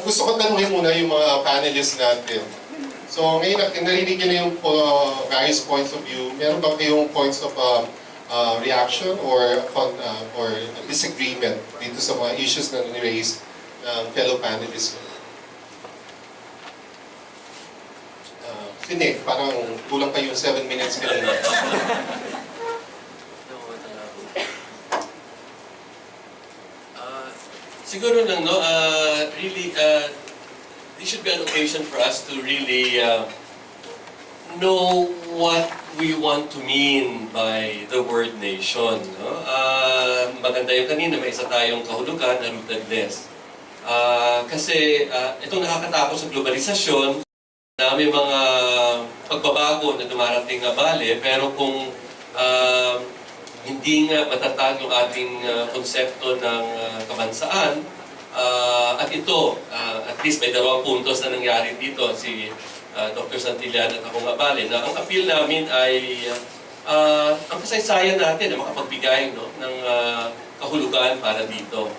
Gusto ko tanungin muna yung mga panelists natin. So ngayon, narinig nyo na yung various points of view. Meron ba kayong points of reaction or disagreement dito sa mga issues na ni-raise ng fellow panelists? Nick, parang kulang pa yung 7 minutes kanina. Siguro lang, no, really, this should be an occasion for us to really know what we want to mean by the word nation. No? Maganda yung kanina, may isa tayong kahulugan na rootedness. Kasi itong nakakatakot sa globalisasyon, na may mga pagbabago na dumarating na bale, pero kung hindi nga matatag yung ating konsepto ng kabansaan, at ito, at least may dalawang puntos na nangyari dito, si Dr. Santillan at ako nga bale, na ang appeal namin ay ang kasaysayan natin na makapagbigay, no, ng kahulugan para dito.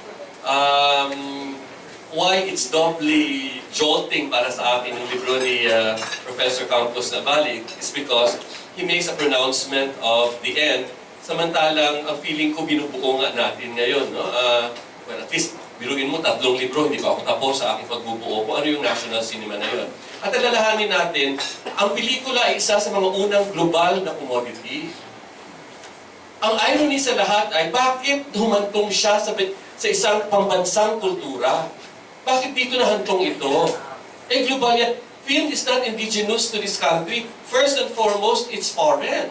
Why it's doubly jolting para sa akin yung libro ni Professor Campos na balik is because he makes a pronouncement of the end, samantalang ang feeling ko binubuo nga natin ngayon. No? Well, at least, biruin mo, 3 libro, hindi pa ako tapos sa aking pagbubuo kung ano yung national cinema na yun. At alalahanin natin, ang pelikula ay isa sa mga unang global na commodity. Ang irony sa lahat ay bakit humantong siya sa isang pambansang kultura? Bakit dito nahantong ito? Global yan. Film is not indigenous to this country. First and foremost, it's foreign.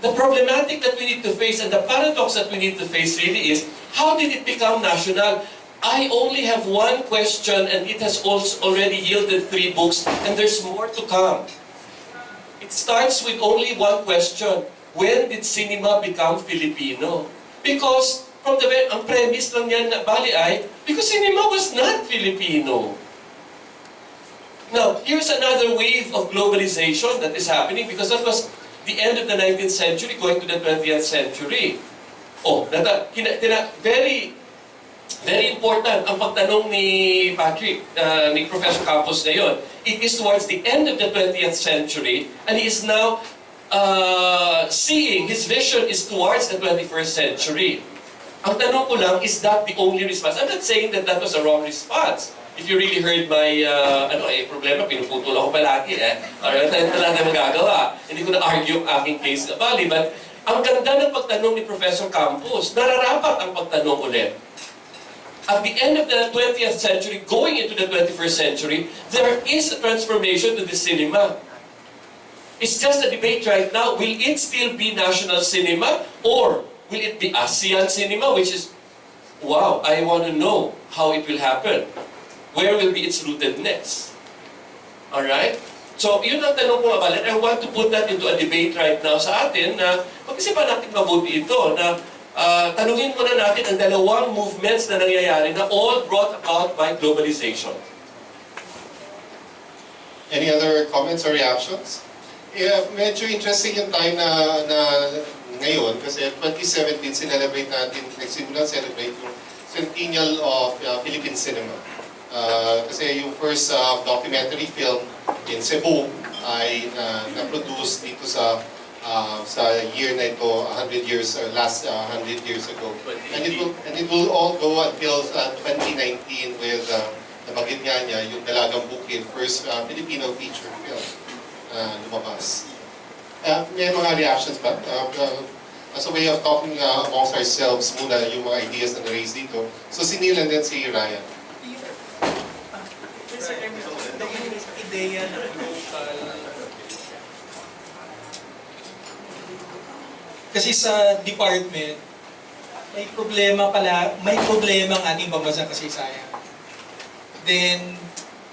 The problematic that we need to face and the paradox that we need to face really is, how did it become national? I only have one question and it has also already yielded 3 books and there's more to come. It starts with only one question. When did cinema become Filipino? Because ang premise lang yan na bali ay, because cinema was not Filipino. Now, here's another wave of globalization that is happening because that was the end of the 19th century going to the 20th century. Very, very important ang pagtanong ni Patrick, ni Professor Campos na yun. It is towards the end of the 20th century and he is now seeing, his vision is towards the 21st century. Ang tanong ko lang, is that the only response? I'm not saying that that was a wrong response. If you really heard my, problema, pinuputol ako palagi Alright, talaga magagawa. Hindi ko na-argue ang aking case na bali. But ang ganda ng pagtanong ni Professor Campos, nararapat ang pagtanong ulit. At the end of the 20th century, going into the 21st century, there is a transformation to the cinema. It's just a debate right now. Will it still be national cinema? Or will it be ASEAN cinema? Which is, wow, I want to know how it will happen. Where will be its rootedness? Alright? So, yun ang tanong ko nga, and I want to put that into a debate right now sa atin na pag-isipan natin mabuti ito na tanungin muna natin ang dalawang movements na nangyayari na all brought about by globalization. Any other comments or reactions? Yeah, medyo interesting yung time na ngayon kasi 2017 sinelebrate natin, nagsimulan celebrate yung centennial of Philippine cinema. Kasi yung first documentary film in Cebu ay na-produce dito sa year na ito, 100 years, last 100 years ago. And it will all go until 2019 with, nabagit nga niya, yung Dalagang Bukid, first Filipino feature film lumabas. May mga reactions ba? As a way of talking amongst ourselves muna yung mga ideas na na-raise dito. So si Neil and then si Ryan. Ideya ng local. Kasi sa department, may problema ang ating pambansang kasaysayan. Then,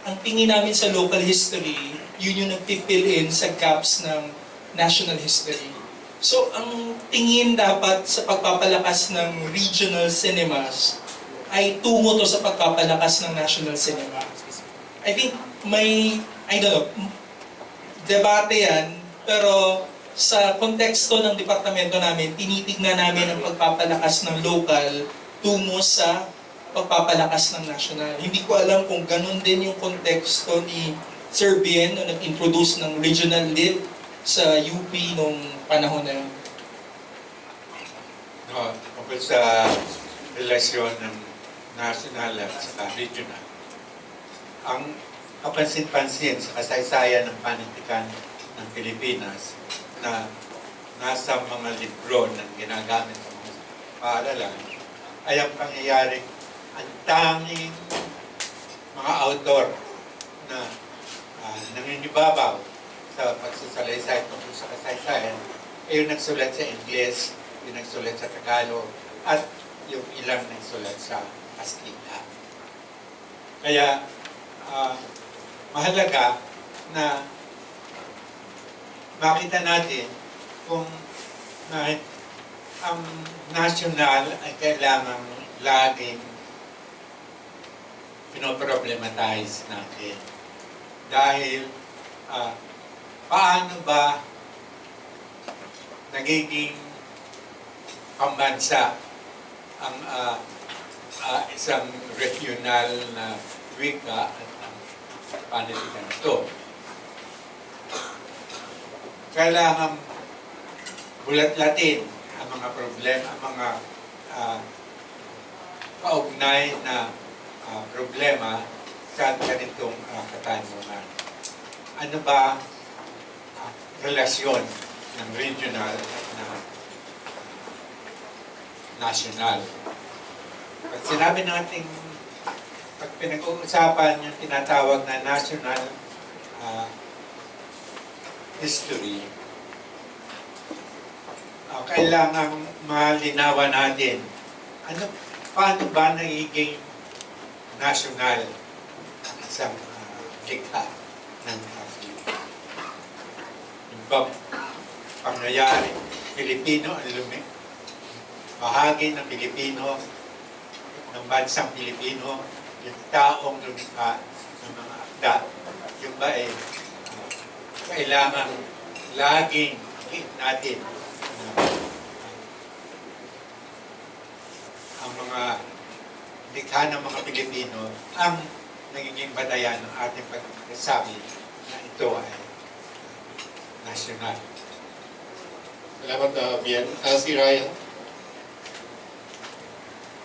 ang tingin namin sa local history, yun yung nag-fill in sa gaps ng national history. So, ang tingin dapat sa pagpapalakas ng regional cinemas ay tungo to sa pagpapalakas ng national cinema. I think debate yan, pero sa konteksto ng departamento namin, tinitignan namin ang pagpapalakas ng local tungo sa pagpapalakas ng national. Hindi ko alam kung ganun din yung konteksto ni Sir Bien na nag-introduce ng regional lit sa UP nung panahon na yun. No, tungkol sa relasyon ng national at saka regional. Ang kapansin-pansin sa kasaysayan ng panitikan ng Pilipinas na nasa mga libro na ginagamit sa mga paaralan ay ang pangyayaring ang tanging mga autor na nangingibabaw sa pagsasalaysay tungkol sa kasaysayan ay yung nagsulat sa Ingles, yung nagsulat sa Tagalog, at yung ilang nagsulat sa Kastila. Kaya, mahalaga na makita natin kung ang national ay kailangang laging pinoproblematize natin. Dahil paano ba nagiging pambansa ang isang regional na wika at ang panitikan ito? Kailangan bulat-latin ang mga problema, ang mga kaugnay na problema sa ganitong katanungan. Ano ba relasyon ng regional at ng national? Pag sinabi natin, pag pinag-uusapan yung tinatawag na national history, kailangan malinawan natin paano ba nagiging national ang isang likha ng Africa. Yung bang pangyayari, Filipino ang bahagi ng Pilipino, ng bansang Pilipino, yung taong lumikha ng mga akda. Yung ba ay kailangan laging natin ang mga likha ng mga Pilipino ang nagiging batayan ng ating pagsasabi na ito ay national. Salamat, Bien. Si Ryan.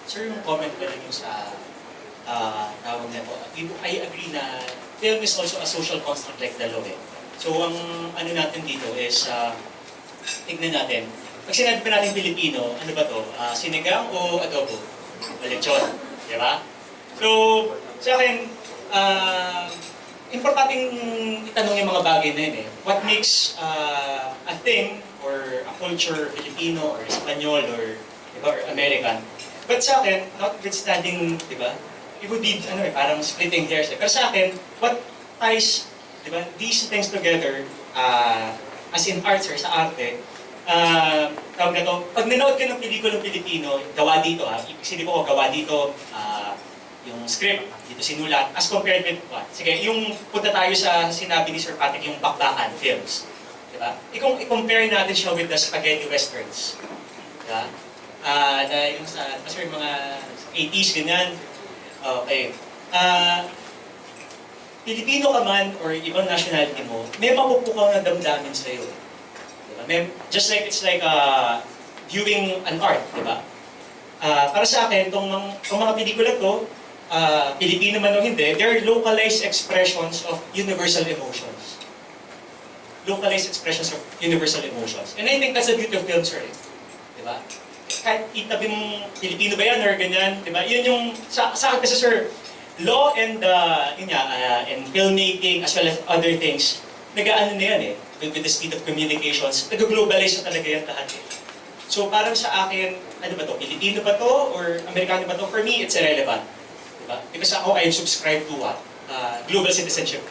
Sir, yung comment ko rin yung sa tawag na po. I agree na film is also a social construct like the law. So, ang ano natin dito is, tignan natin. Pag sinabi pa natin Filipino, ano ba to? Sinigang o adobo? O lechon? Di ba? So, sa akin, importanteng itanong yung mga bagay na yun eh. What makes a thing or a culture Filipino or Espanyol or, diba, or American? But sa akin, notwithstanding, di ba, it would be parang splitting hairs. Pero sa akin, what ties, di ba, these things together, as in arts or sa arte, tawag na to, pag nanood ka ng pelikulang Pilipino, gawa dito ibig sabihin ko, gawa dito, yung script, dito sinulat, as compared with what? Sige, yung punta tayo sa sinabi ni Sir Patrick, yung bakbakan films. Diba? I-compare natin siya with the spaghetti westerns. Diba? Na yung sa, kasi yung mga 80s, ganyan. Okay. Pilipino ka man or ibang nationality mo, may mapupukaw na damdamin sa'yo. Diba? Just like it's like viewing an art, diba? Para sa akin, itong mga pelikula to, Pilipino man o hindi, they're localized expressions of universal emotions. Localized expressions of universal emotions. And I think that's the beauty of film, sir. Diba? Kahit itabi mong Pilipino ba yan or ganyan, diba? Yun yung, sa akin kasi sir, law and and filmmaking as well as other things, nag-aano na yan with the speed of communications, nag-globalize na talaga yan lahat eh. So parang sa akin, ano ba to? Pilipino ba to or Amerikano ba to? For me, it's irrelevant. Diba? Because ako, I subscribe to what? Global citizenship.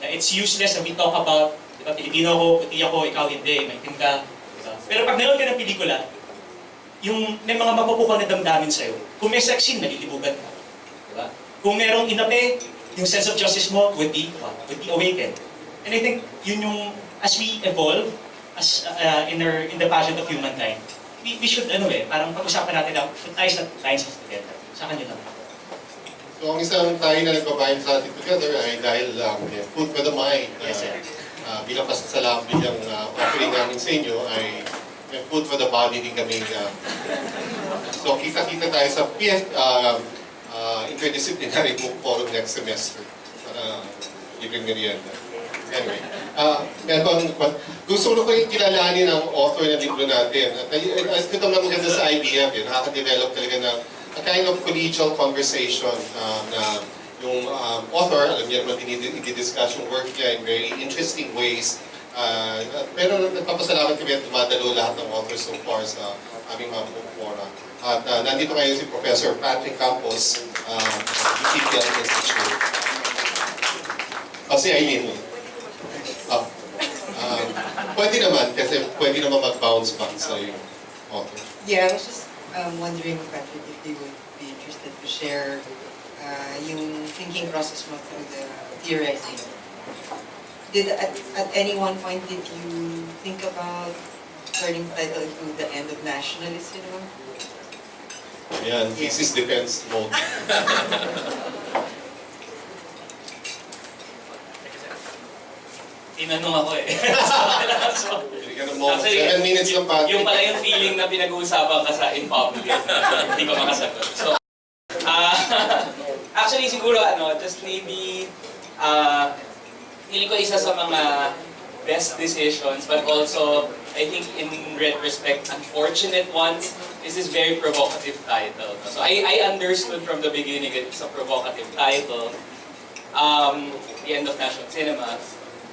It's useless na we talk about, diba, Pilipino ako, puti ako, ikaw hindi, maitim ka. Diba? Pero pag nanood ka ng pelikula, yung may mga mapupukaw na damdamin sa'yo. Kung may sex scene, nalilibugan ka. Diba? Kung merong inape, yung sense of justice mo would be awakened. And I think yun yung, as we evolve, as in the pageant of humankind, we should, parang pag-usapan natin lang, put ties us together. Sa kanila lang. So, ang isang tayo na nagbabayad sa atin together ay dahil food for the mind. Yes, sir. Bilang pasasalamat bilang offering namin sa inyo ay may food for the body din kami. So, kita-kita tayo sa Interdisciplinary Book Forum next semester. Libreng merienda. Anyway, gusto ko yung kilalanin ang author ng libro natin. At ito naman maganda sa IBF, nakaka-develop talaga ng a kind of collegial conversation na yung author, alam niya naman i-discuss yung work niya in very interesting ways. Pero nagpapasalamat kami at dumadalo lahat ng authors so far sa aming mga book fora. At nandito ngayon si Professor Patrick Campos, UCPL Institute. Si Eileen. Pwede naman, kasi pwede naman mag-bounce back sa yung author. Yeah, I was just wondering, Patrick, if you would be interested to share yung thinking process mo through the theorizing. At any one point did you think about turning the title into the end of nationalist cinema? Ayan, thesis defense mode. Tinanong ako eh. So, Bigyan ng mo, actually, 7 minutes lang pa. yung pala yung feeling na pinag-uusapan ka sa in public. Hindi ko makasagot. So, actually siguro just maybe, feeling ko isa sa mga best decisions, but also, I think in retrospect, unfortunate ones, this is very provocative title. So I understood from the beginning that it's a provocative title, The End of National Cinema.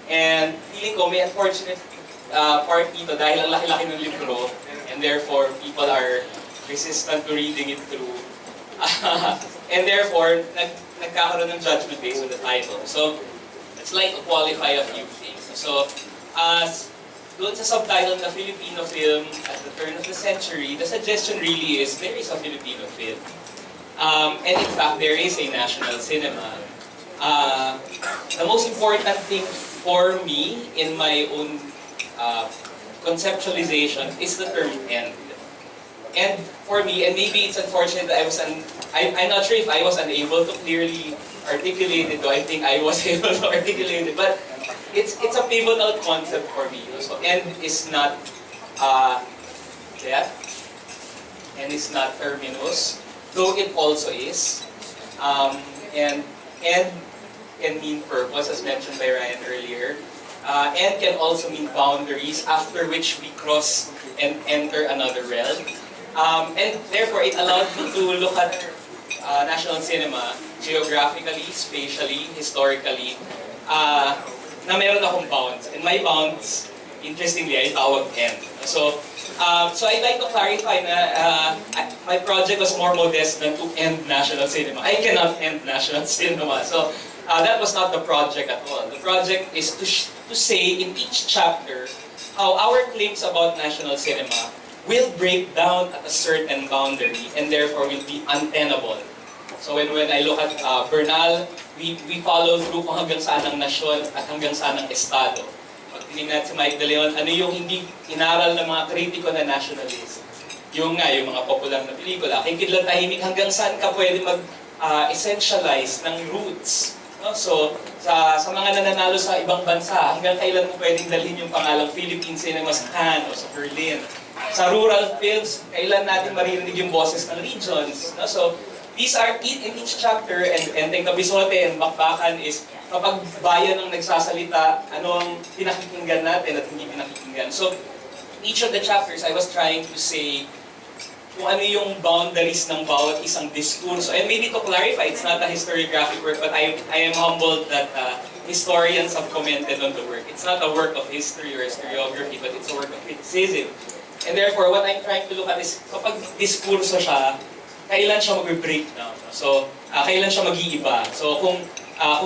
And feeling ko may unfortunate part dito dahil ang laki-laki ng libro and therefore people are resistant to reading it through. And therefore, nagkakaroon ng judgment based on the title. So, it's like to qualify a few things. So, doon sa subtitle na Filipino film at the turn of the century, the suggestion really is there is a Filipino film. And in fact, there is a national cinema. The most important thing for me in my own conceptualization is the term end. And for me, and maybe it's unfortunate that I'm not sure if I was unable to clearly articulate it, though I think I was able to articulate it, but it's a pivotal concept for me. So end is not death, and it's not terminus, though it also is. And end can mean purpose, as mentioned by Ryan earlier. And can also mean boundaries, after which we cross and enter another realm. And therefore, it allowed me to look at national cinema geographically, spatially, historically, na meron akong bounds. And my bounds, interestingly, ay tawag end. So I'd like to clarify na my project was more modest than to end national cinema. I cannot end national cinema. So that was not the project at all. The project is to say in each chapter how our claims about national cinema will break down at a certain boundary and therefore will be untenable. So when I look at Bernal, we follow through kung hanggang saan ang nasyon at hanggang saan ang estado. Pag tinignan si Mike De Leon, ano yung hindi inaral ng mga kritiko na nationalist? Yung mga popular na pelikula. Kikidlat tahimik hanggang saan ka pwede mag-essentialize ng roots. No? So, sa mga nananalo sa ibang bansa, hanggang kailan mo pwedeng dalhin yung pangalang Philippine cinema sa Cannes o sa Berlin. Sa rural fields, kailan natin maririnig yung boses ng regions. No? So, these are in each chapter, and Kabisote and Bakbakan is kapag bayan ang nagsasalita, ano ang pinakikinggan natin at hindi pinakikinggan. So, each of the chapters, I was trying to say kung ano yung boundaries ng bawat isang diskurso. And maybe to clarify, it's not a historiographic work, but I am humbled that historians have commented on the work. It's not a work of history or historiography, but it's a work of criticism. And therefore, what I'm trying to look at is kapag diskurso siya, kailan siya mag-breakdown. So, kailan siya mag-iiba. So, kung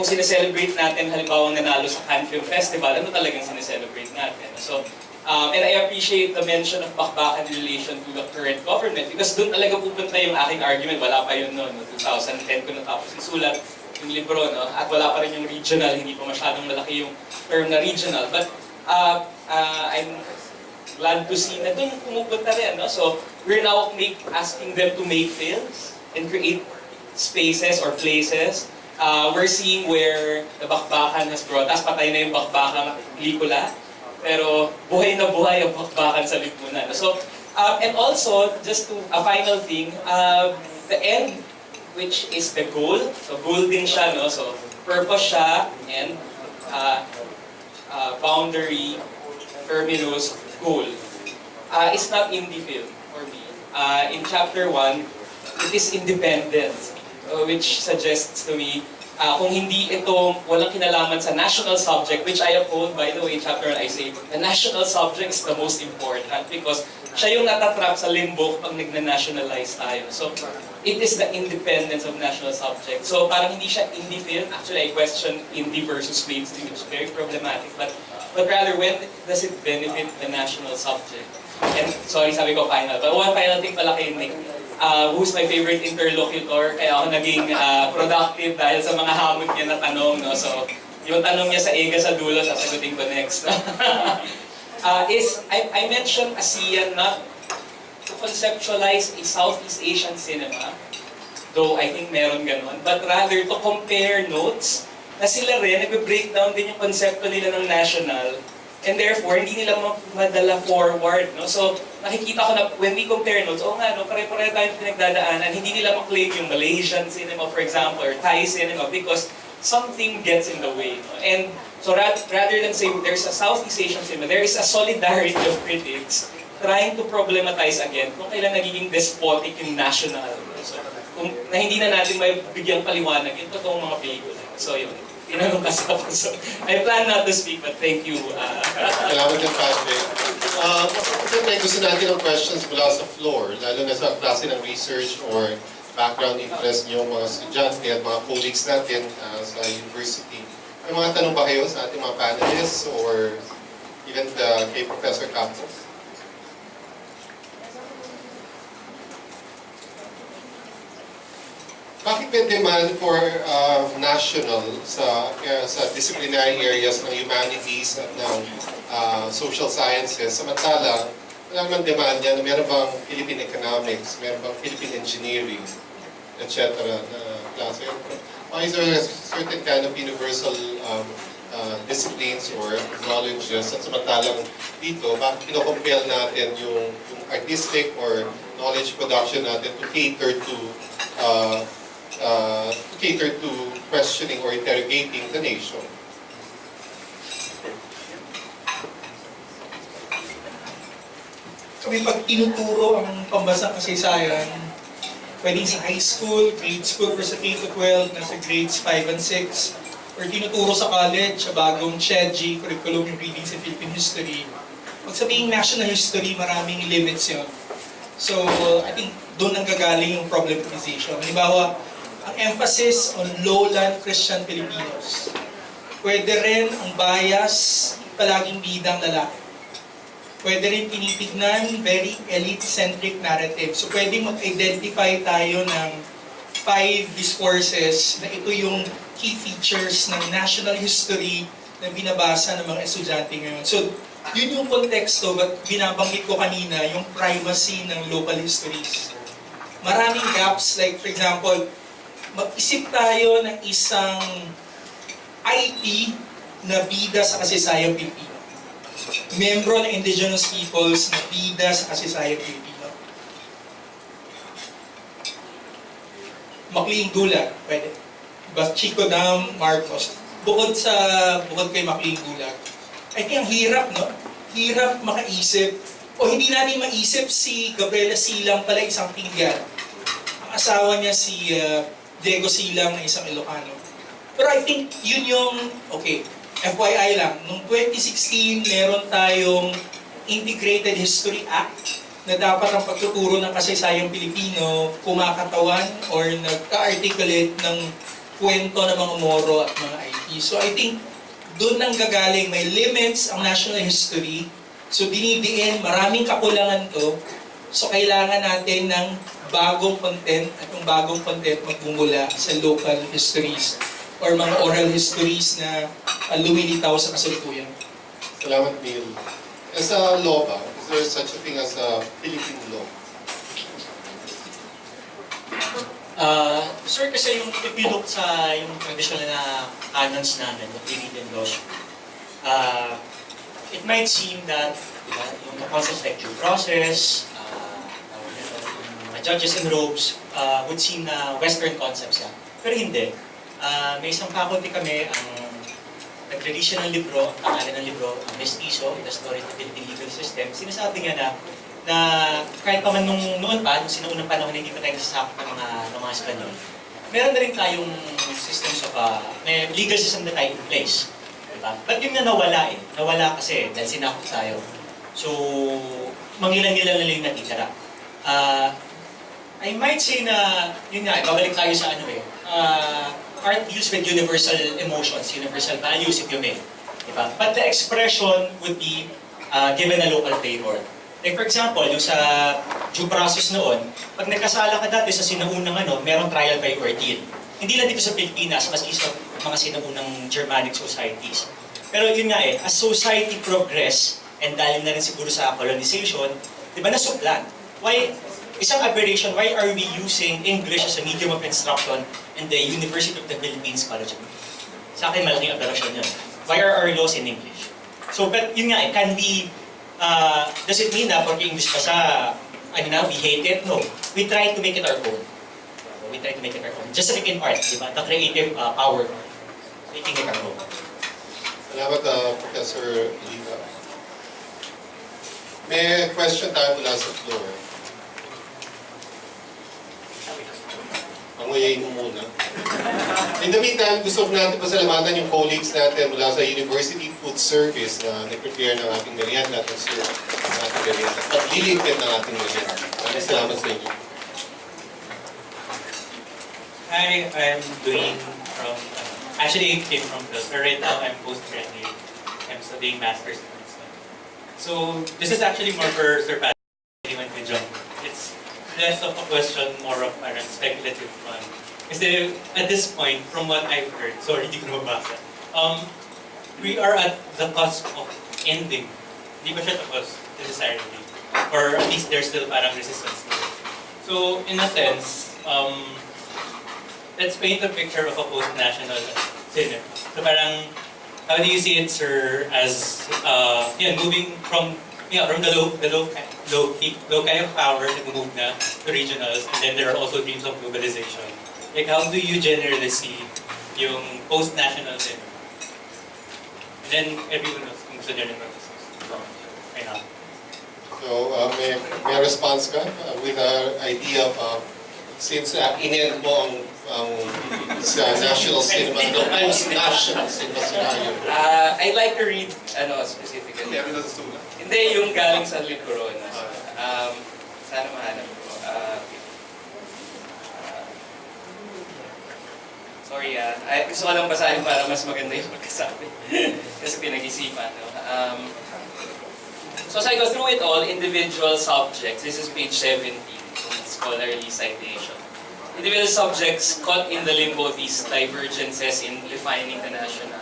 sineselebrate natin halimbawa nanalo sa Cannes Film Festival, ano talagang sineselebrate natin? So, and I appreciate the mention of Bakbakan in relation to the current government because doon talaga pupunta yung aking argument. Wala pa yun noon, 2010 ko natapos isulat yung libro, no? At wala pa rin yung regional, hindi pa masyadong malaki yung term na regional. But I'm glad to see na doon pumupunta rin. No? So we're now asking them to make films and create spaces or places. We're seeing where the bakbakan has brought us. Patay na yung bakbakan pelikula. Pero buhay na buhay ang bakbakan sa lipunan. So, and also, just to, a final thing, the end, which is the goal. So, goal din siya, no? So, purpose siya, and boundary, terminus, goal. It's not indie film for me. In chapter 1, it is independence, which suggests to me, kung hindi ito walang kinalaman sa national subject, which I uphold, by the way, in chapter 1, I say, the national subject is the most important because siya yung natatrap sa limbo pag nagna-nationalize tayo. So, it is the independence of national subject. So, parang hindi siya indie film. Actually, I question indie versus mainstream, which is very problematic. But rather, when does it benefit the national subject? And, sorry, sabi ko final. But one final thing pala kay Nick. Who's my favorite interlocutor, kaya ako naging productive dahil sa mga hamon niya na tanong. No? So, yung tanong niya sa EGA sa dulo, sasagutin ko next. I mentioned ASEAN not to conceptualize a Southeast Asian cinema, though I think meron ganon, but rather to compare notes na sila rin, nag-breakdown din yung konsepto nila ng national, and therefore, hindi nila madala forward. No? So, nakikita ko na when we compare notes, nga, no, pare-pare tayo pinagdadaanan, hindi nila maklaim yung Malaysian cinema, for example, or Thai cinema, because something gets in the way. No? And so, rather than say there's a Southeast Asian cinema, there is a solidarity of critics trying to problematize again kung kailan nagiging despotic yung national. No? So, kung na hindi na natin may bigyang paliwanag yung totoong mga pelikula. So, yun. Tinanong kasi ako. So, I plan not to speak, but thank you. Salamat din, Patrick. Siyempre, gusto natin ng questions mula sa floor, lalo na sa klase ng research or background interest niyo mga estudyante at mga colleagues natin sa university. May mga tanong ba kayo sa ating mga panelists or even kay Professor Campos? Bakit may demand for national sa disciplinary areas ng humanities at ng social sciences? Samantala, wala naman demand yan. Meron bang Philippine economics, meron bang Philippine engineering, etc. na klase? Why is there a certain kind of universal disciplines or knowledges? At samantalang dito, bakit pinocompel natin yung artistic or knowledge production natin to cater to questioning or interrogating the nation? Kami pag tinuturo ang pambasang kasaysayan, pwedeng sa high school, grade school, or sa K-12, nasa grades 5 and 6, or tinuturo sa college, sa bagong CHEDG, Curriculum in Readings and Philippine History. Pag sabihing national history, maraming limits yun. So, I think doon nanggagaling yung problematization. Halimbawa, ang emphasis on lowland Christian Filipinos. Pwede rin ang bias, palaging bidang lalaki. Pwede rin tinitignan very elite-centric narrative. So pwede mag-identify tayo ng 5 discourses na ito yung key features ng national history na binabasa ng mga estudyante ngayon. So yun yung konteksto, but binabanggit ko kanina, yung primacy ng local histories. Maraming gaps, like for example, mag-isip tayo ng isang IP na bida sa kasaysayang Pilipino. Membro ng indigenous peoples na bida sa kasaysayang Pilipino. Makliing Gulag, pwede. Chico Dam, Marcos. Bukod kay Makliing Gulag. I think ang hirap, no? Hirap makaisip. O hindi natin maisip si Gabriela Silang pala isang Tinggan. Ang asawa niya si Diego Silang na isang Ilocano. Pero I think yun yung, okay, FYI lang, noong 2016, meron tayong Integrated History Act na dapat ang pagtuturo ng kasaysayang Pilipino kumakatawan or nagka-articulate ng kwento ng mga Moro at mga IT. So I think doon nang gagaling, may limits ang national history. So dinidiin, maraming kakulangan to. So kailangan natin ng bagong content at yung bagong content magmumula sa local histories or mga oral histories na lumilitaw sa kasalukuyan. Salamat, Neil. As a law ba, is there such a thing as a Philippine law? Sir, kasi yung if you look sa yung traditional na canons namin, what we read in law school, it might seem that diba, yung concepts like due process, yung mga judges in robes, would seem na Western concepts yan. Pero hindi. May isang faculty kami ang nag-release ng libro, ang pangalan ng libro, ang Mestizo, The Story of the Philippine Legal System. Sinasabi nga na kahit pa man noon pa, nung sinuunang panahon na hindi pa tayo nasasakop ng mga Espanyol, meron na rin tayong systems of, may legal system na tayo in place. Diba? But yun na nawala eh. Nawala kasi dahil sinakop tayo. So, mangilan-ilan na lang yung natitira. I might say na, yun nga, babalik tayo sa art deals with universal emotions, universal values if you may. Diba? But the expression would be given a local flavor. Like for example, yung sa due process noon, pag nagkasala ka dati sa sinaunang merong trial by ordeal. Hindi lang dito sa Pilipinas, maski sa mga sinaunang Germanic societies. Pero yun nga as society progress, and dahil na rin siguro sa colonization, di ba nasuplan? Why, isang aberration, why are we using English as a medium of instruction in the University of the Philippines College of Law? Sa akin, malaking aberration yun. Why are our laws in English? So, but yun nga can be, does it mean na porque English pa sa, we hate it? No. We try to make it our own. We try to make it our own. Just like in art, di ba? The creative power, making it our own. Salamat, Professor Oliva. May question tayo mula sa floor. Panguyayin mo muna. In the meantime, gusto natin pasalamatan yung colleagues natin mula sa University Food Service na nag-prepare ng ating merienda at nag-serve ng ating merienda. At lilipid ng ating merienda. Maraming salamat sa inyo. Hi, I'm doing from, actually came from Filter. Right now I'm postgraduate. I'm studying Master's in Medicine. So this is actually more for Sir Patrick when we jump. It's less of a question, more of a speculative one. Kasi at this point, from what I've heard, sorry, hindi ko na mabasa, we are at the cusp of ending. Hindi ba siya tapos necessarily? Or at least there's still parang resistance to it. So, in a sense, let's paint a picture of a post-national cinema. So parang, how do you see it, sir, as moving from the low kind of power to move na to regionals, and then there are also dreams of globalization. Like, how do you generally see yung post-national cinema? And then everyone else kung gusto nyo rin right now. So, may response ka with our idea of, since in-end mo ang sa national cinema, the post-national cinema scenario. I'd like to read specifically. Hindi yung galing sa libro na. Sana mahanap ko. Sorry, gusto ko lang basahin para mas maganda yung magkasabi. Kasi pinag-isipan. So as I go through it all, individual subjects, this is page 17, scholarly citation. Individual subjects caught in the limbo of these divergences in defining the national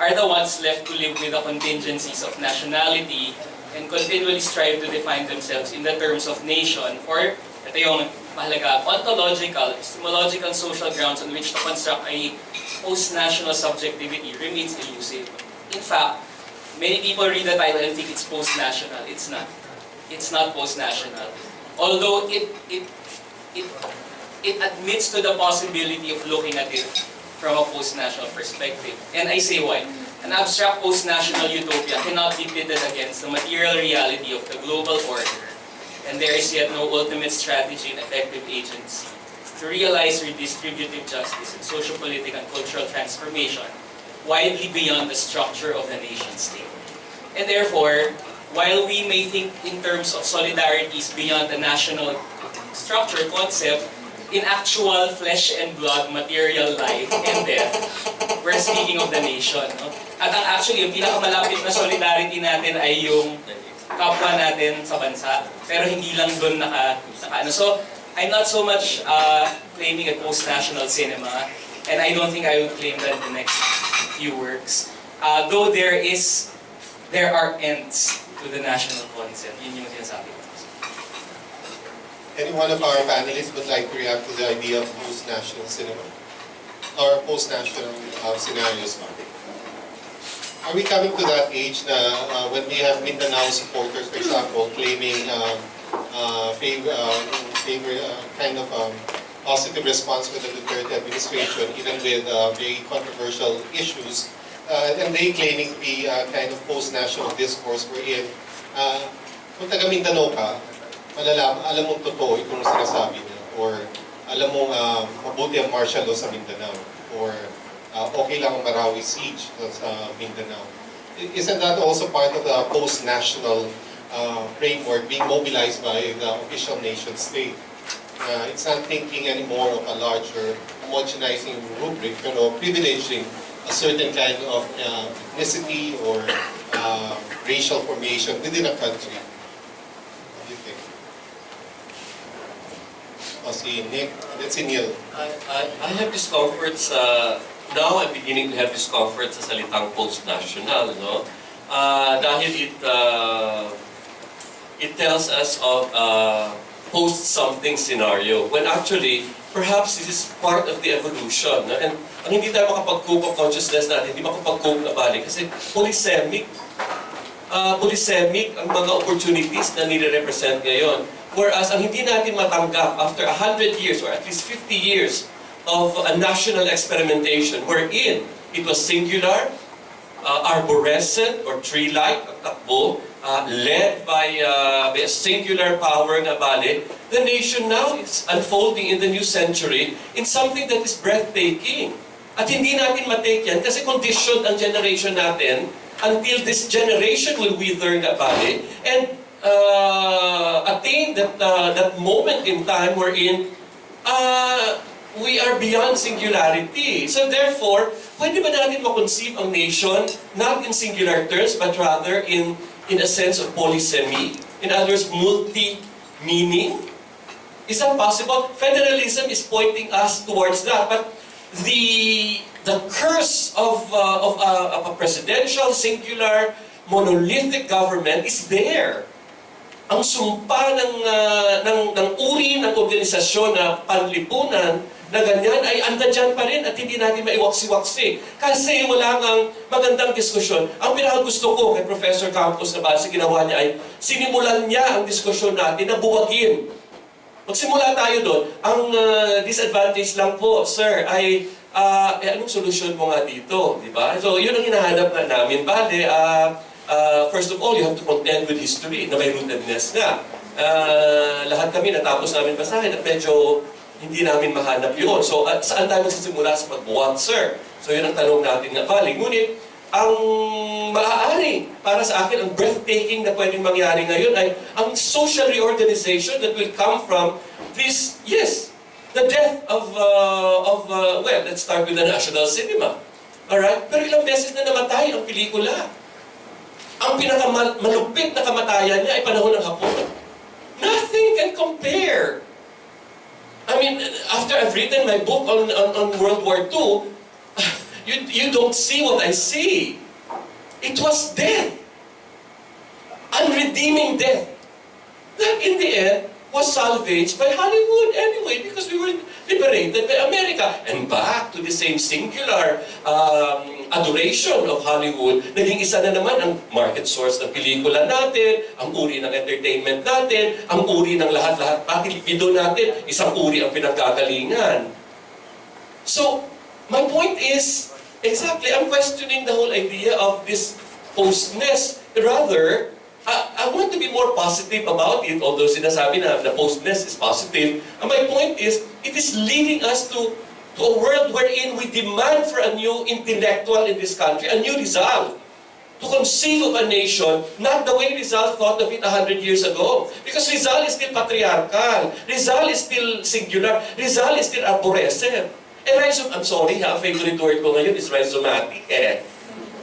are the ones left to live with the contingencies of nationality and continually strive to define themselves in the terms of nation, or ito yung mahalaga, ontological, epistemological, social grounds on which to construct a post-national subjectivity remains elusive. In fact, many people read the title and think it's post-national. It's not. It's not post-national. Although it admits to the possibility of looking at it from a post-national perspective. And I say why. An abstract post-national utopia cannot be pitted against the material reality of the global order, and there is yet no ultimate strategy and effective agency to realize redistributive justice and socio-political and cultural transformation widely beyond the structure of the nation-state. And therefore, while we may think in terms of solidarities beyond the national structure concept, in actual flesh and blood, material life and death, we're speaking of the nation. No? At actually, yung pinakamalapit na solidarity natin ay yung kapwa natin sa bansa. Pero hindi lang doon naka. So, I'm not so much claiming a post-national cinema, and I don't think I will claim that in the next few works. Though there are ends to the national concept. Yun yung sinasabi ko. Any one of our panelists would like to react to the idea of post-national cinema? Or post-national scenarios? Are we coming to that age na when we have Mindanao supporters, for example, claiming positive response with the Duterte administration, even with very controversial issues, and they claiming to be kind of post-national discourse wherein kung taga Mindanao ka, alam mong totoo itong sinasabi niya, or alam mong mabuti ang martial law sa Mindanao, or okay lang ang Marawi siege sa Mindanao. Isn't that also part of the post-national framework being mobilized by the official nation state? It's not thinking anymore of a larger homogenizing rubric, pero privileging a certain kind of ethnicity or racial formation within a country. What do you think? Si Nick, let's see Neil. I have discomforts. Now I'm beginning to have discomfort sa salitang post-national, no? Dahil it tells us of post-something scenario, when actually, perhaps this is part of the evolution. No? And ang hindi tayo makapag-cope of consciousness natin, hindi makapag-cope na balik, kasi polysemic ang mga opportunities na nire-represent ngayon. Whereas, ang hindi natin matanggap after 100 years or at least 50 years of a national experimentation wherein it was singular, arborescent or tree-like, ang takbo, led by a singular power na bale, the nation now is unfolding in the new century in something that is breathtaking. At hindi natin matake yan kasi conditioned ang generation natin until this generation will wither na bale and attain that moment in time wherein we are beyond singularity. So therefore, pwede ba natin makonceive ang nation not in singular terms but rather in a sense of polysemy? In other words, multi-meaning? Is that possible? Federalism is pointing us towards that, but the curse of a presidential, singular, monolithic government is there. Ang sumpa ng uri ng organisasyon na panlipunan na ganyan ay andyan pa rin at hindi natin maiwaksi-waksi. Kasi wala ngang magandang diskusyon. Ang pinakagusto ko kay Professor Campos na base ginawa niya ay sinimulan niya ang diskusyon natin na buwagin. Magsimula tayo doon. Ang disadvantage lang po, sir, ay anong solusyon mo nga dito? Diba? So yun ang hinahanap na namin. Bale, first of all, you have to contend with history na may rootedness nga. Lahat kami natapos namin basahin at medyo hindi namin mahanap yun. So, saan tayo magsisimula sa pagbuwag, sir? So, yun ang tanong natin nga balik. Ngunit, ang maaari para sa akin, ang breathtaking na pwedeng mangyari ngayon ay ang social reorganization that will come from this, yes, the death of well, let's start with the national cinema. Alright? Pero ilang beses na namatay ang pelikula. Ang pinakamalupit na kamatayan niya ay panahon ng Hapon. Nothing can compare. I mean, after I've written my book on World War II, you don't see what I see. It was death. Unredeeming death. That in the end was salvaged by Hollywood anyway because we were liberated by America. And back to the same singular adoration of Hollywood, naging isa na naman ang market source ng pelikula natin, ang uri ng entertainment natin, ang uri ng lahat-lahat, pati libido natin, isang uri ang pinagkagalingan. So, my point is, exactly, I'm questioning the whole idea of this postness. Rather, I want to be more positive about it, although sinasabi na the postness is positive. And my point is, it is leading us to a world wherein we demand for a new intellectual in this country, a new Rizal, to conceive of a nation, not the way Rizal thought of it 100 years ago. Because Rizal is still patriarchal, Rizal is still singular, Rizal is still arborescent. I'm sorry ha, favorite word ko ngayon is rhizomatic eh.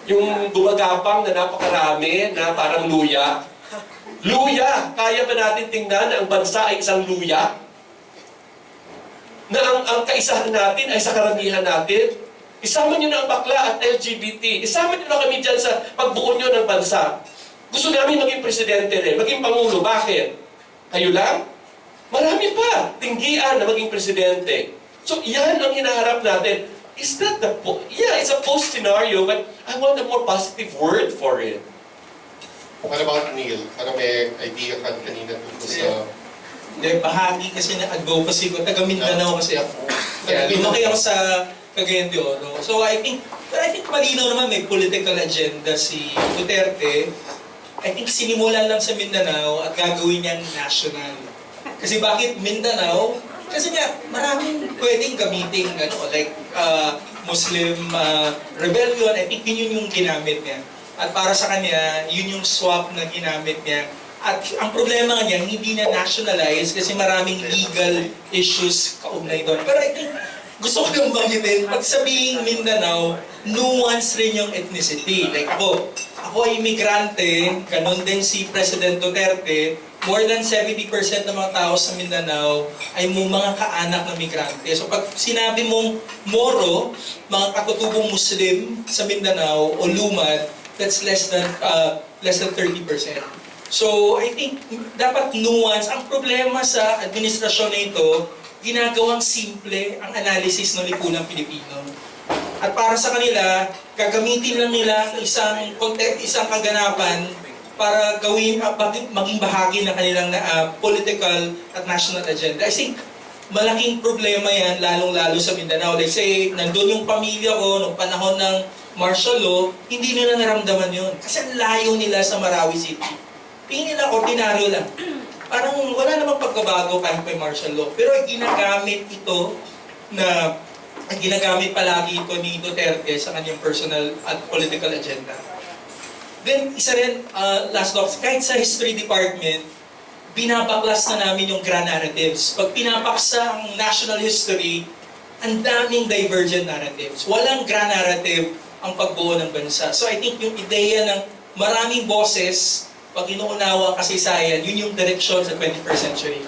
Yung gumagapang na napakarami na parang luya. Luya! Kaya ba natin tingnan na ang bansa ay isang luya? Na ang kaisahan natin ay sa karamihan natin? Isama nyo na ang bakla at LGBT. Isama nyo na kami dyan sa pagbuo nyo ng bansa. Gusto namin maging presidente rin, maging pangulo. Bakit? Kayo lang? Marami pa, tinggian na maging presidente. So, yan ang hinaharap natin. Is that the yeah, it's a post scenario, but I want a more positive word for it. What about Neil? Ano may idea ka kanina tungkol sa... Hindi, bahagi kasi ng advocacy ko. Taga Mindanao kasi ako. Kaya lumaki ako sa Cagayan de Oro. So I think malinaw naman may political agenda si Duterte. I think sinimulan lang sa Mindanao at gagawin niyang national. Kasi bakit Mindanao? Kasi nga, maraming pwedeng gamitin, like Muslim rebellion. I think yun yung ginamit niya. At para sa kanya, yun yung swap na ginamit niya. At ang problema niya, hindi na nationalize kasi maraming legal issues kaugnay doon. Pero I think, gusto ko lang banggitin, pag sabihing Mindanao, nuance rin yung ethnicity. Like ako ay imigrante, ganun din si President Duterte. More than 70% ng mga tao sa Mindanao ay mga kaanak na migrante. So pag sinabi mong Moro, mga katutubong Muslim sa Mindanao o Lumad, that's less than 30%. So I think dapat nuance. Ang problema sa administrasyon na ito, ginagawang simple ang analysis ng lipunang Pilipino. At para sa kanila, gagamitin lang nila isang kaganapan para maging bahagi ng kanilang political at national agenda. I think malaking problema yan, lalong-lalo sa Mindanao. Like say, nandun yung pamilya ko nung panahon ng martial law, hindi nila naramdaman yun. Kasi ang layo nila sa Marawi City. Tingin nila ordinaryo lang. Parang wala namang pagkabago kahit may martial law. Pero ginagamit palagi ito ni Duterte sa kanyang personal at political agenda. Then, isa rin, last talks, kahit sa history department, binabaklas na namin yung grand narratives. Pag pinapaksa ang national history, ang daming divergent narratives. Walang grand narrative ang pagbuo ng bansa. So I think yung ideya ng maraming boses, pag inuunawa ang kasaysayan, yun yung direksyon sa 21st century.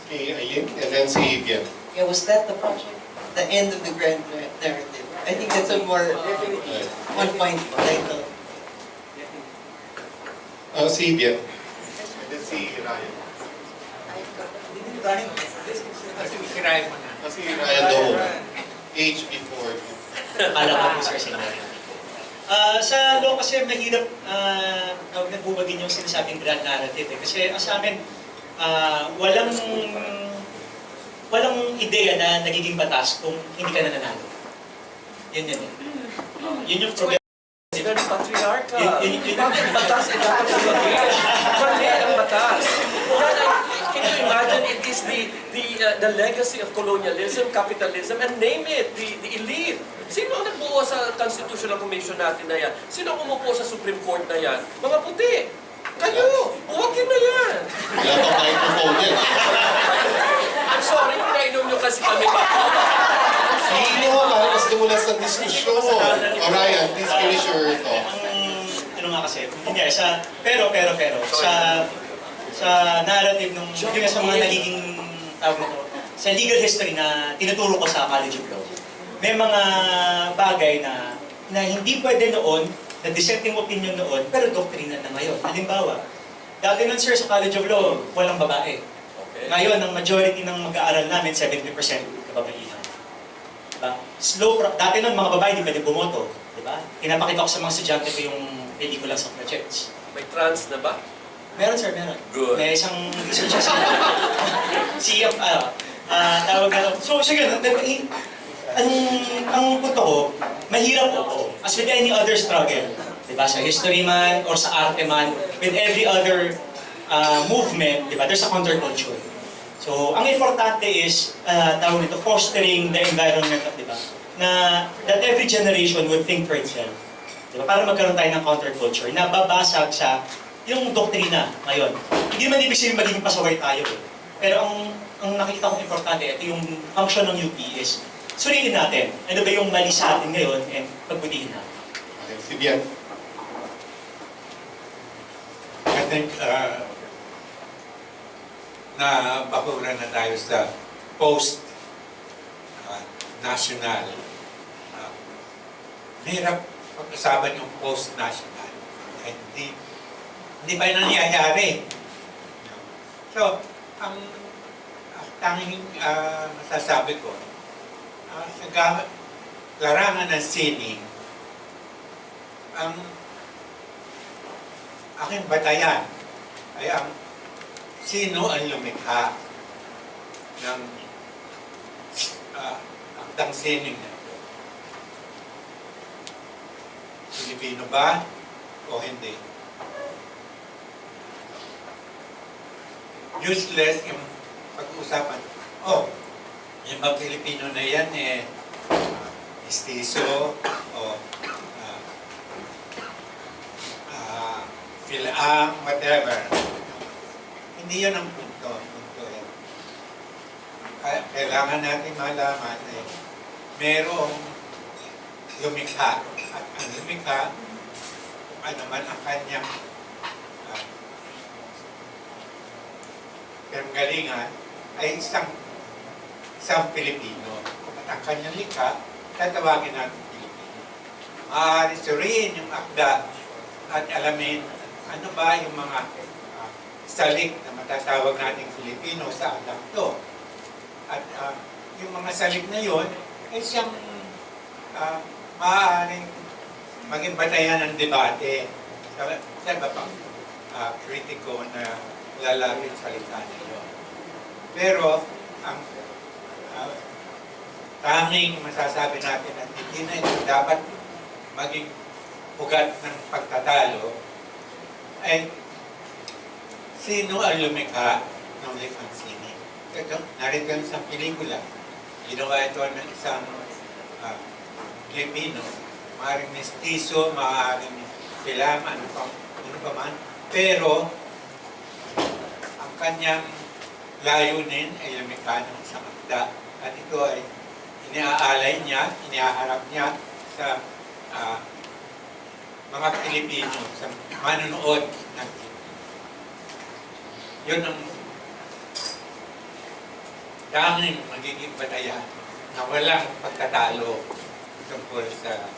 Si Eileen, and then si Bien. Yeah, was that the project? The end of the grand narrative. I think that's a more on-point title. Si Bien. And then si Ryan. Si Ryan mo na. Si Ryan daw. Age before. Kala ka po, sir, sinabi. Sa law kasi mahirap nagbubagin yung sinasabing grand narrative. Kasi sa amin, walang ideya na nagiging batas kung hindi ka nananalo. Yun. Yun yung problema. Very patriarchal. Yun. Batas ay dapat ibigay. Mali ang batas. Can you imagine it is the legacy of colonialism, capitalism, and name it, the elite. Sino ang nagbuo sa Constitutional Commission natin na yan? Sino ang umupo sa Supreme Court na yan? Mga puti. Kayo! Huwagin na yan! Wala pang microphone yan. I'm sorry, pinainom nyo kasi kami. Sino para mas dumulas ng diskusyon? Ryan, please finish your talk. Ano nga kasi, hindi pero, sa narrative nung, hindi nga sa mga nagiging, tawag na to, sa legal history na tinuturo ko sa College of Law, may mga bagay na hindi pwede noon, na dissenting opinion noon, pero doktrina na ngayon. Halimbawa, dati nun sir sa College of Law, walang babae. Okay. Ngayon, ang majority ng mag-aaral namin, 70% kababaihan. Diba? Dati nun, mga babae, di pwede bumoto. Diba? Pinapakita ko sa mga estudyante ko yung pelikula sa projects. May trans na ba? Meron sir, meron. Good. May isang research tawag na. So, sige, ang punto ko, mahirap po. As with any other struggle, diba? Sa history man, or sa arte man, with every other movement, diba? There's a counterculture. So, ang importante is, tawag nito, fostering the environment of, diba? That every generation would think for itself. Diba? Para magkaroon tayo ng counterculture na babasag sa yung doktrina ngayon. Hindi man ibig sabihin magiging pasaway tayo. Pero ang nakikita kong importante, ito yung function ng UP is suriin natin. Ano ba yung mali sa atin ngayon and pagbutihin natin. Okay, si Bien. I think na bakuran na tayo sa post-national. Mahirap pag-usapan yung post-national. Hindi pa nangyayari. So, ang tanging masasabi ko, sa larangan ng sining, ang aking batayan ay ang sino ang lumikha ng akdang sining na ito. Filipino ba o hindi? Useless yung pag-uusapan. Oh, yung mga Pilipino na yan mestizo o Philam, whatever. Hindi yan ang punto. Kailangan natin malaman merong lumikha. At ang lumikha, ano man ang kanyang galingan ay isang Pilipino. At ang kanyang likha, tatawagin natin Pilipino. Maaari suriin yung akda at alamin ano ba yung mga salik na matatawag nating Filipino sa akda ito. At yung mga salik na yun ay siyang maaaring maging batayan ng debate sa iba pang kritiko na lalapit sa salita nila. Pero ang tanging masasabi natin at hindi na ito dapat maging ugat ng pagtatalo ay sino ang lumikha ng likhang sining. Ito, narito ang isang pelikula. Ginawa ito ng isang Filipino. Maaaring mestizo, maaaring Philam, ano pa man. Pero ang kanyang layunin ay lumikha ng isang akda. At ito ay iniaalay niya, inihaharap niya sa mga Pilipino, sa manonood ng TV. Yun ang tanging magiging batayan na walang pagtatalo tungkol sa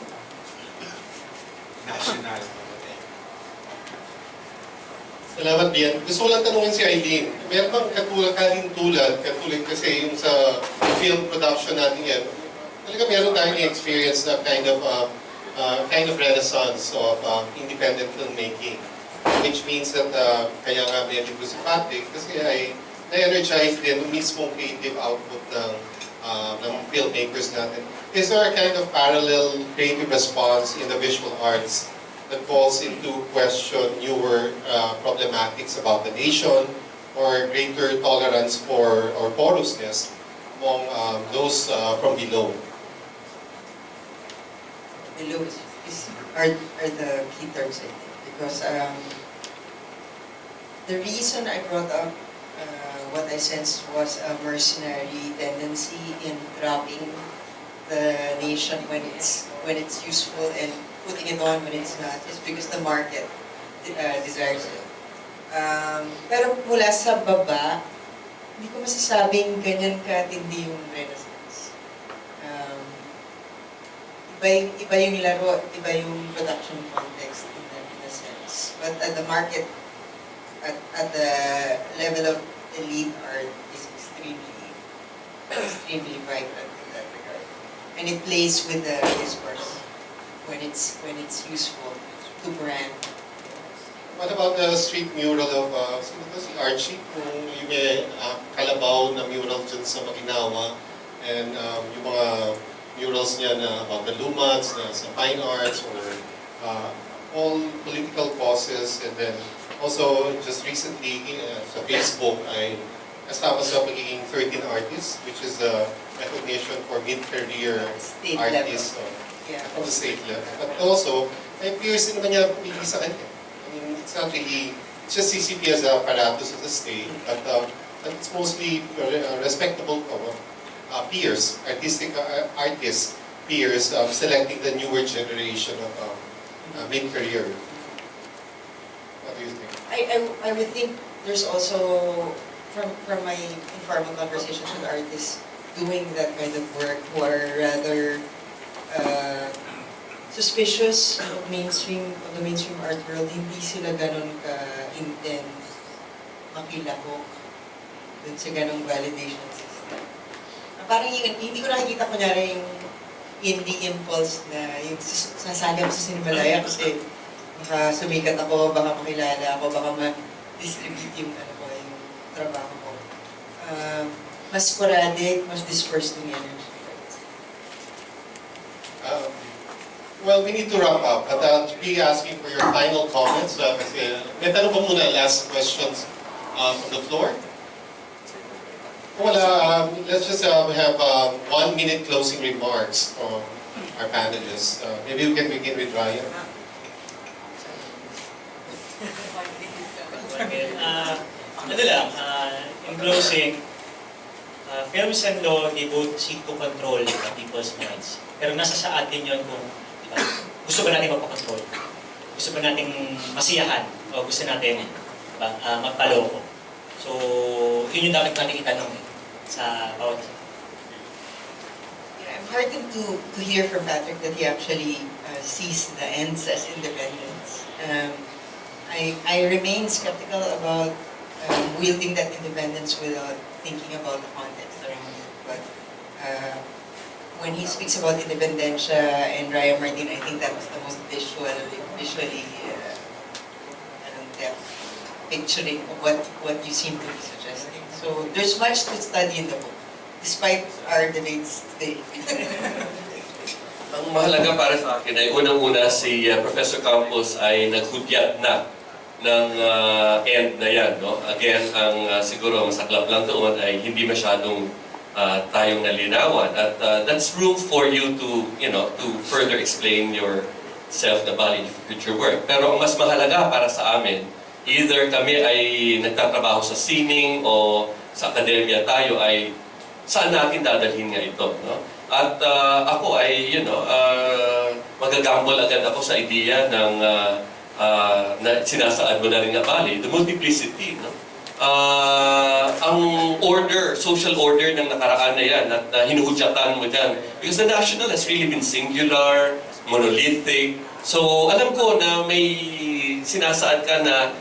national politics. Salamat, Bien. Gusto ko lang tanungin si Eileen. Meron bang katulad kasi yung sa film production natin yan, talaga meron tayong experience na kind of renaissance of independent filmmaking. Which means that kaya nga medyo ko si Patrick kasi ay na-energize din yung mismong creative output ng filmmakers natin. Is there a kind of parallel creative response in the visual arts that calls into question newer problematics about the nation or greater tolerance for or porousness among those from below? Below are the key terms, I think, because the reason I brought up what I sensed was a mercenary tendency in trapping the nation when it's useful and putting it on when it's not, is because the market desires it. Pero mula sa baba, hindi ko masasabing ganyan katindi yung Renaissance. Iba yung laro, iba yung production context in a sense. But at the market, at the level of elite art is extremely vibrant in that regard. And it plays with the discourse when it's useful to brand. What about the street mural of sino ba si Archie? Kung yung may kalabaw na mural dyan sa Maginawa and yung mga murals niya na about the lumats, na sa fine arts or all political causes, and then also just recently sa Facebook ay kasama sa pagiging 13 artists, which is a recognition for mid-career State artists from the state level. But also, ay peers din naman niya pili sa kanya. I mean, it's not really, it's just CCP as a apparatus of the state, but it's mostly respectable peers, artistic artists, peers selecting the newer generation of mid-career. What do you think? I would think there's also, from my informal conversations with artists doing that kind of work, who are rather suspicious of the mainstream art world, hindi sila ganon ka-intense, makilahok. dun sa ganong validation system. Parang hindi ko nakikita kunyari yung indie impulse na yung sasali ako sa Sinimalaya kasi baka sumikat ako, baka makilala ako, baka ma-distribute yung, yung trabaho ko. Mas sporadic, mas dispersed yung energy. Well, we need to wrap up, but I'll be asking for your final comments. Kasi may tanong pa muna, last questions from the floor. Wala, let's just have 1 minute closing remarks from our panelists. Maybe we can begin with Ryan. In closing, films and law, they both seek to control the people's minds. Pero nasa sa atin yun kung gusto ba natin mapakontrol? Gusto ba natin masiyahan? O gusto natin magpaloko? So, yun yung dapat natin itanong sa bawat isa. I'm heartened to hear from Patrick that he actually sees the ends as independence. I remain skeptical about wielding that independence without thinking about the context around it. But when he speaks about independencia and Raya Martin, I think that was the most visually picturing of what you seem to be suggesting. So there's much to study in the book, despite our debates today. Ang mahalaga para sa akin ay unang-una si Professor Campos ay naghudyat na ng end na yan. No? Again, ang siguro masaklap lang doon ay hindi masyadong tayong nalinawan. At that's room for you to, to further explain yourself na bali in future work. Pero ang mas mahalaga para sa amin, either kami ay nagtatrabaho sa sining o sa akademya tayo ay saan natin dadalhin nga ito. No? At ako ay, magagamble agad ako sa ideya ng na sinasaan mo na rin nga bali, the multiplicity. No? Ang order, social order ng nakaraan na yan at hinuhudyatan mo dyan. Because the national has really been singular, monolithic. So alam ko na may sinasaan ka na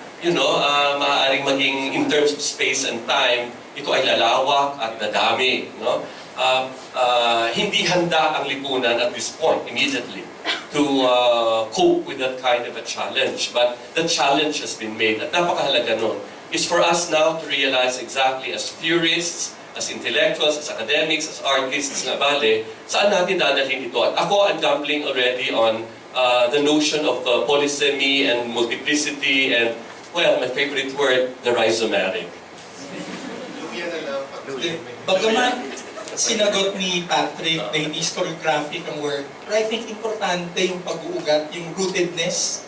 maaaring maging in terms of space and time, ito ay lalawak at nadami. No? Hindi handa ang lipunan at this point, immediately, to cope with that kind of a challenge. But the challenge has been made. At napakahalaga nun is for us now to realize exactly as theorists, as intellectuals, as academics, as artists na bale, saan natin dadalhin ito. At ako, I'm gambling already on the notion of polysemy and multiplicity and, well, my favorite word, the rhizomeric. Bagaman sinagot ni Patrick na hindi historiographic ang word, but I think importante yung pag-uugat, yung rootedness.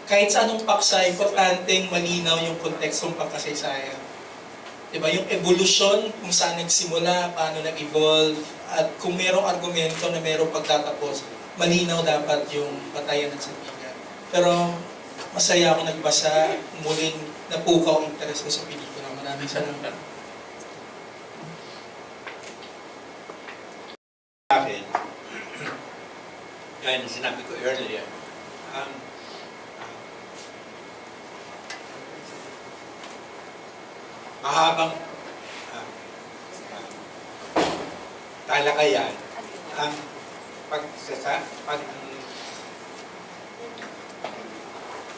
Kahit sa anong paksa, importanteng malinaw yung kontekstong pagkasaysayan. Diba? Yung evolution, kung saan nagsimula, paano nag-evolve, at kung merong argumento na merong pagtatapos, malinaw dapat yung batayan ng Santillan. Pero masaya ako nagbasa, muling napukaw ang interes ko sa pelikula. Maraming salamat. Akin, gaya ng sinabi ko earlier, mahabang talakayan ang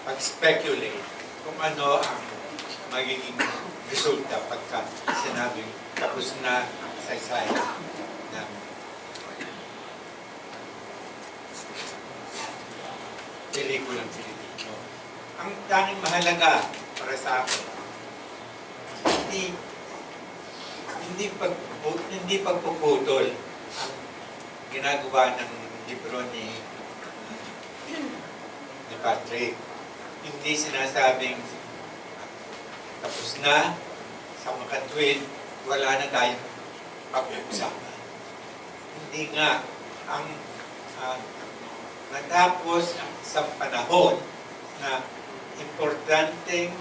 pag-speculate kung ano ang magiging resulta pagka sinabing tapos na saysay ng pelikulang Filipino. Ang tanging mahalaga para sa akin, hindi pagpuputol ang ginagawa ng libro ni Patrick. Hindi sinasabing tapos na, sa makatwid, wala na tayong pag-uusapan. Hindi nga ang natapos sa panahon na importanteng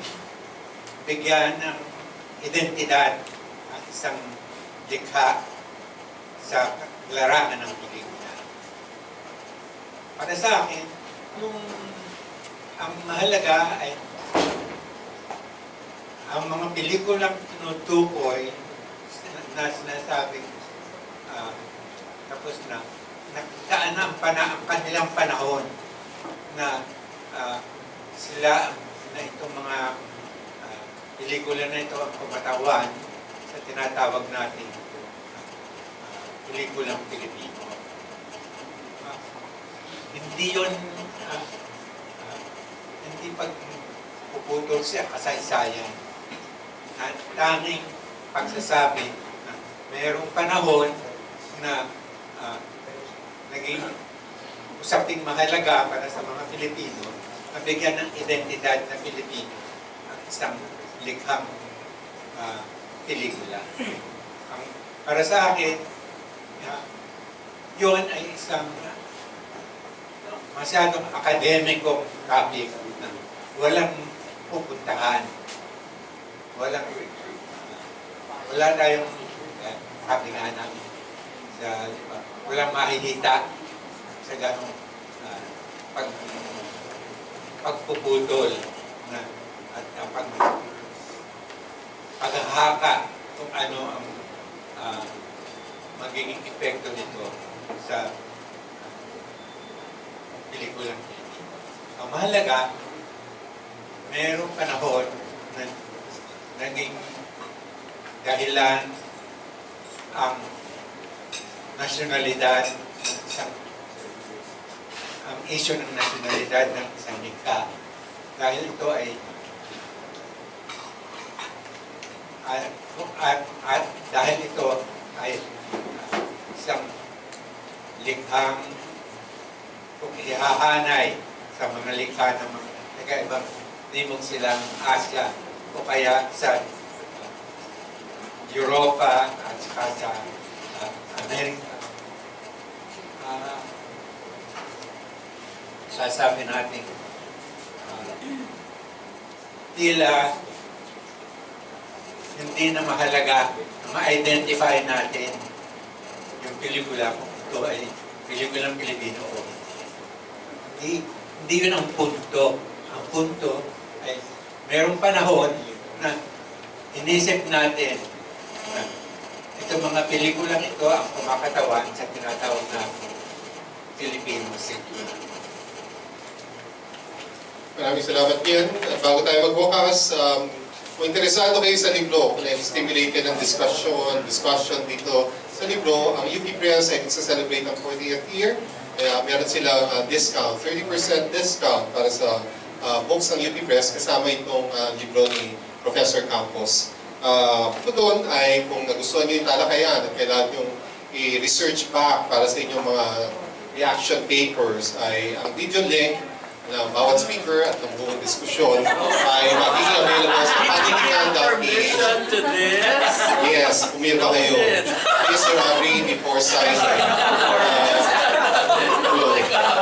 bigyan ng identidad ang isang likha sa larangan ng pelikula. Para sa akin, ang mahalaga ay ang mga pelikulang tinutukoy na sinasabing tapos na nagdaan na ang kanilang panahon na sila na itong mga pelikula na ito ang kumatawan sa tinatawag natin pelikulang Pilipino. Hindi yun hindi pagpuputol sa kasaysayan. Tanging pagsasabi na mayroong panahon na naging usaping mahalaga para sa mga Pilipino na bigyan ng identidad na Pilipino ang isang likhang pelikula. Para sa akin, yun ay isang masyadong akademikong topic na walang pupuntahan. Wala tayong sabi nga namin walang makikita sa ganong pagpuputol na at paghahaka kung ano ang magiging epekto nito sa pelikulang Pilipino. Ang mahalaga, mayroong panahon na naging dahilan ang nasyonalidad ng isang ang issue ng nasyonalidad ng isang likha dahil ito ay at dahil ito ay isang likhang kung ihahanay sa mga likha ng mga nag-ibang nimog silang Asya o kaya sa Europa at saka sa Amerika. Sasabi natin tila hindi na mahalaga na ma-identify natin yung pelikula kung ito ay pelikulang Pilipino o hindi yun ang punto. Ang punto ay mayroong panahon na inisip natin na itong mga pelikulang ito ang kumakatawan sa tinatawag na Filipino cinema. Maraming salamat yan. At bago tayo magbukas, kung interesado kayo sa libro, kung stimulated ng discussion dito sa libro, ang UP Press ay celebrate ang 40th year. Kaya meron silang discount, 30% discount para sa books ng UP Press kasama itong libro ni Professor Campos. Ito doon ay kung nagustuhan nyo yung talakayan at kailangan yung i-research back para sa inyong mga reaction papers ay ang video link ng bawat speaker at ng buong diskusyon ay magiging available sa panelists.ph. to this? Yes, pumirma kayo. Please agree before signing.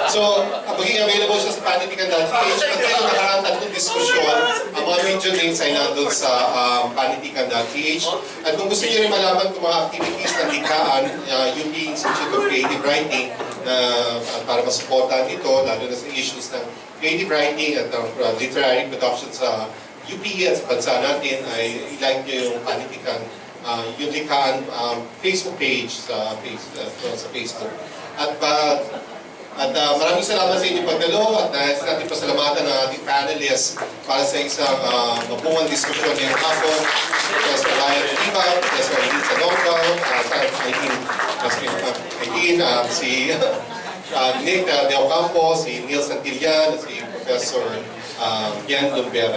So, magiging available siya sa panitikan.ph. At kayo nakarang tatlong diskusyon, ang mga video links ay nandun sa panitikan.ph. At kung gusto niyo rin malaman kung mga activities ng likhaan, UP Institute of Creative Writing, para masuportahan ito, lalo na sa issues ng creative writing at literary production sa UP at sa bansa natin, ay i-like nyo yung panitikan, yung likhaan Facebook page sa Facebook. At maraming salamat sa inyong pagdalo at nais natin pasalamatan ng ating panelists para sa isang mabungang diskusyon ngayong hapon. Professor Oliva, Professor Eileen Eileen, si Nick Deocampo, si Neil Santillan, si Professor Lumbera.